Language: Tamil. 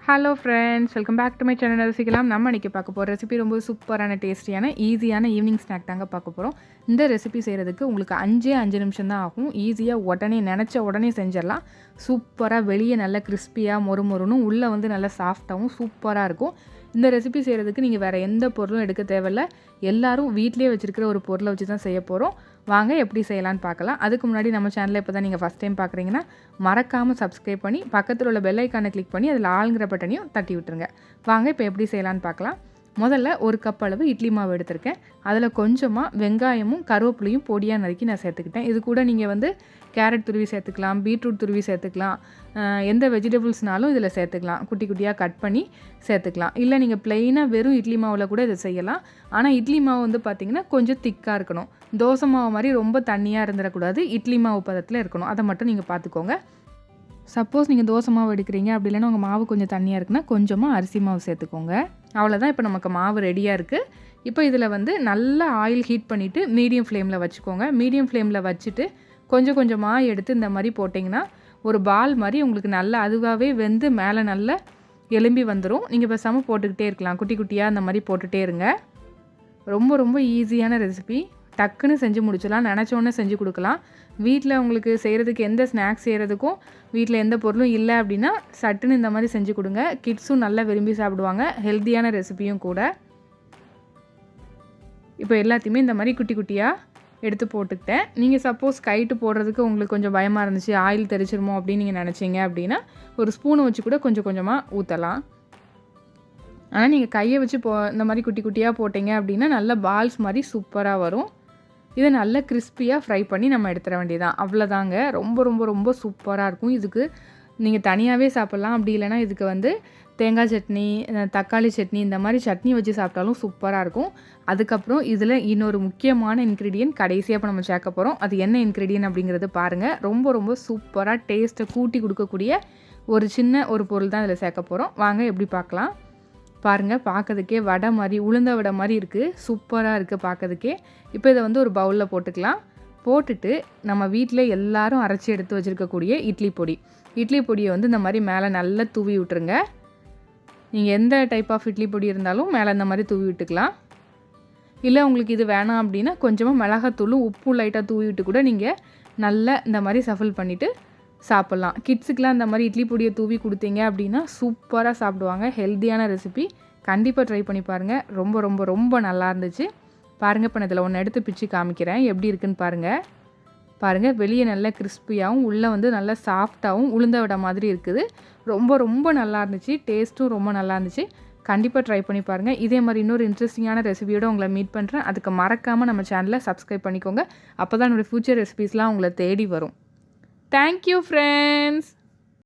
Hello friends, welcome back to my channel ரசிக்கலாம். நம்ம இன்றைக்கி பார்க்க போகிற ரெசிபி ரொம்ப சூப்பரான டேஸ்டியான ஈஸியான ஈவினிங் ஸ்நாக் தாங்க பார்க்க போகிறோம். இந்த ரெசிபி செய்கிறதுக்கு உங்களுக்கு 5 நிமிஷம் தான் ஆகும். ஈஸியாக உடனே நினச்ச உடனே செஞ்சிடலாம். சூப்பராக வெளியே நல்லா கிறிஸ்பியாக மொறுமொறுனும் உள்ளே வந்து நல்லா சாஃப்டாகவும் சூப்பராக இருக்கும். இந்த ரெசிபி செய்கிறதுக்கு நீங்கள் வேறு எந்த பொருளும் எடுக்க தேவையில்லை. எல்லோரும் வீட்டிலே வச்சுருக்கிற ஒரு பொருளை வச்சு தான் செய்ய போகிறோம். வாங்க எப்படி செய்யலான்னு பார்க்கலாம். அதுக்கு முன்னாடி நம்ம சேனலை இப்போ தான் நீங்கள் ஃபஸ்ட் டைம் பார்க்குறீங்கன்னா மறக்காமல் சப்ஸ்கிரைப் பண்ணி பக்கத்தில் உள்ள பெல் ஐக்கானை கிளிக் பண்ணி அதில் ஆளுங்கிற பட்டனையும் தட்டி விட்டுருங்க. வாங்க இப்போ எப்படி செய்யலான்னு பார்க்கலாம். முதல்ல ஒரு கப் அளவு இட்லி மாவு எடுத்திருக்கேன். அதில் கொஞ்சமாக வெங்காயமும் கருவேப்பிலையும் பொடியாக நறுக்கி நான் சேர்த்துக்கிட்டேன். இது கூட நீங்கள் வந்து கேரட் துருவி சேர்த்துக்கலாம், பீட்ரூட் துருவி சேர்த்துக்கலாம், எந்த வெஜிடபிள்ஸ்னாலும் இதில் சேர்த்துக்கலாம். குட்டி குட்டியாக கட் பண்ணி சேர்த்துக்கலாம். இல்லை நீங்கள் ப்ளெயினாக வெறும் இட்லி மாவில் கூட இதை செய்யலாம். ஆனால் இட்லி மாவு வந்து பார்த்திங்கன்னா கொஞ்சம் திக்காக இருக்கணும். தோசை மாவு மாதிரி ரொம்ப தண்ணியாக இருந்துடக்கூடாது. இட்லி மாவு பதத்தில் இருக்கணும். அதை மட்டும் நீங்கள் பார்த்துக்கோங்க. சப்போஸ் நீங்கள் தோசை மாவு எடுக்கிறீங்க, அப்படி இல்லைன்னா உங்கள் மாவு கொஞ்சம் தண்ணியாக இருக்குன்னா கொஞ்சமாக அரிசி மாவு சேர்த்துக்கோங்க. அவ்வளோதான். இப்போ நமக்கு மாவு ரெடியாக இருக்குது. இப்போ இதில் வந்து நல்லா ஆயில் ஹீட் பண்ணிவிட்டு மீடியம் ஃப்ளேமில் வச்சுக்கோங்க. மீடியம் ஃப்ளேமில் வச்சுட்டு கொஞ்சம் கொஞ்சமாக எடுத்து இந்த மாதிரி போட்டிங்கன்னா ஒரு பால் மாதிரி உங்களுக்கு நல்லா அதுவாகவே வெந்து மேலே நல்லா எலும்பி வந்துடும். நீங்கள் பேசாமல் போட்டுக்கிட்டே இருக்கலாம். குட்டி குட்டியாக அந்த மாதிரி போட்டுகிட்டே இருங்க. ரொம்ப ரொம்ப ஈஸியான ரெசிபி. டக்குன்னு செஞ்சு முடிச்சிடலாம். நினச்சோன்னே செஞ்சு கொடுக்கலாம். வீட்டில் உங்களுக்கு செய்கிறதுக்கு எந்த ஸ்நாக்ஸ் செய்கிறதுக்கும் வீட்டில் எந்த பொருளும் இல்லை அப்படின்னா சட்டுன்னு இந்த மாதிரி செஞ்சு கொடுங்க. கிட்ஸும் நல்லா விரும்பி சாப்பிடுவாங்க. ஹெல்த்தியான ரெசிபியும் கூட. இப்போ எல்லாத்தையுமே இந்த மாதிரி குட்டி குட்டியாக எடுத்து போட்டுக்கிட்டேன். நீங்கள் சப்போஸ் கைட்டு போடுறதுக்கு உங்களுக்கு கொஞ்சம் பயமாக இருந்துச்சு, ஆயில் தெரிச்சிருமோ அப்படின்னு நீங்கள் நினச்சிங்க அப்படின்னா ஒரு ஸ்பூனை வச்சு கூட கொஞ்சம் கொஞ்சமாக ஊற்றலாம். ஆனால் நீங்கள் கையை வச்சு இந்த மாதிரி குட்டி குட்டியாக போட்டிங்க அப்படின்னா நல்ல பால்ஸ் மாதிரி சூப்பராக வரும். இதை நல்லா கிறிஸ்பியாக ஃப்ரை பண்ணி நம்ம எடுத்துட வேண்டியதான். அவ்வளோதாங்க. ரொம்ப ரொம்ப ரொம்ப சூப்பராக இருக்கும். இதுக்கு நீங்கள் தனியாகவே சாப்பிட்லாம். அப்படி இல்லைனா இதுக்கு வந்து தேங்காய் சட்னி, தக்காளி சட்னி இந்த மாதிரி சட்னி வச்சு சாப்பிட்டாலும் சூப்பராக இருக்கும். அதுக்கப்புறம் இதில் இன்னொரு முக்கியமான இன்க்ரீடியன்ட் கடைசியாக இப்போ நம்ம சேர்க்க போகிறோம். அது என்ன இன்க்ரீடியன்ட் அப்படிங்கிறது பாருங்கள். ரொம்ப ரொம்ப சூப்பராக டேஸ்ட்டை கூட்டி கொடுக்கக்கூடிய ஒரு பொருள் தான் இதில் சேர்க்க போகிறோம். வாங்க எப்படி பார்க்கலாம். பாருங்கள், பார்க்கறதுக்கே வடை மாதிரி உளுந்த வடை மாதிரி இருக்குது. சூப்பராக இருக்குது பார்க்கறதுக்கே. இப்போ இதை வந்து ஒரு பவுலில் போட்டுக்கலாம். போட்டுட்டு நம்ம வீட்டில் எல்லோரும் அரைச்சி எடுத்து வச்சுருக்கக்கூடிய இட்லி பொடியை வந்து இந்த மாதிரி மேலே நல்லா தூவி விட்டுருங்க. நீங்கள் எந்த டைப் ஆஃப் இட்லி பொடி இருந்தாலும் மேலே இந்த மாதிரி தூவி விட்டுக்கலாம். இல்லை உங்களுக்கு இது வேணாம் அப்படின்னா கொஞ்சமாக மிளகாத்தூளும் உப்பு லைட்டாக தூவி விட்டு கூட நீங்கள் நல்லா இந்த மாதிரி சஃபில் பண்ணிவிட்டு சாப்பிட்லாம். கிட்ஸுக்கெலாம் இந்த மாதிரி இட்லி பொடியை தூவி கொடுத்தீங்க அப்படின்னா சூப்பராக சாப்பிடுவாங்க. ஹெல்த்தியான ரெசிபி. கண்டிப்பாக ட்ரை பண்ணி பாருங்கள். ரொம்ப ரொம்ப ரொம்ப நல்லா இருந்துச்சு. பாருங்கள், இப்போ நான் இதில் ஒன்று எடுத்து பிச்சு காமிக்கிறேன். எப்படி இருக்குன்னு பாருங்கள். வெளியே நல்லா கிறிஸ்பியாகவும் உள்ளே வந்து நல்லா சாஃப்டாகவும் உளுந்த வடை மாதிரி இருக்குது. ரொம்ப ரொம்ப நல்லா இருந்துச்சு. டேஸ்ட்டும் ரொம்ப நல்லா இருந்துச்சு. கண்டிப்பாக ட்ரை பண்ணி பாருங்கள். இதே மாதிரி இன்னொரு இன்ட்ரெஸ்டிங்கான ரெசிபியோடு உங்களை மீட் பண்ணுறேன். அதுக்கு மறக்காமல் நம்ம சேனலை சப்ஸ்கிரைப் பண்ணிக்கோங்க. அப்போ தான் என்னோடய ஃப்யூச்சர் ரெசிபீஸ்லாம் உங்களை தேடி வரும். Thank you, friends.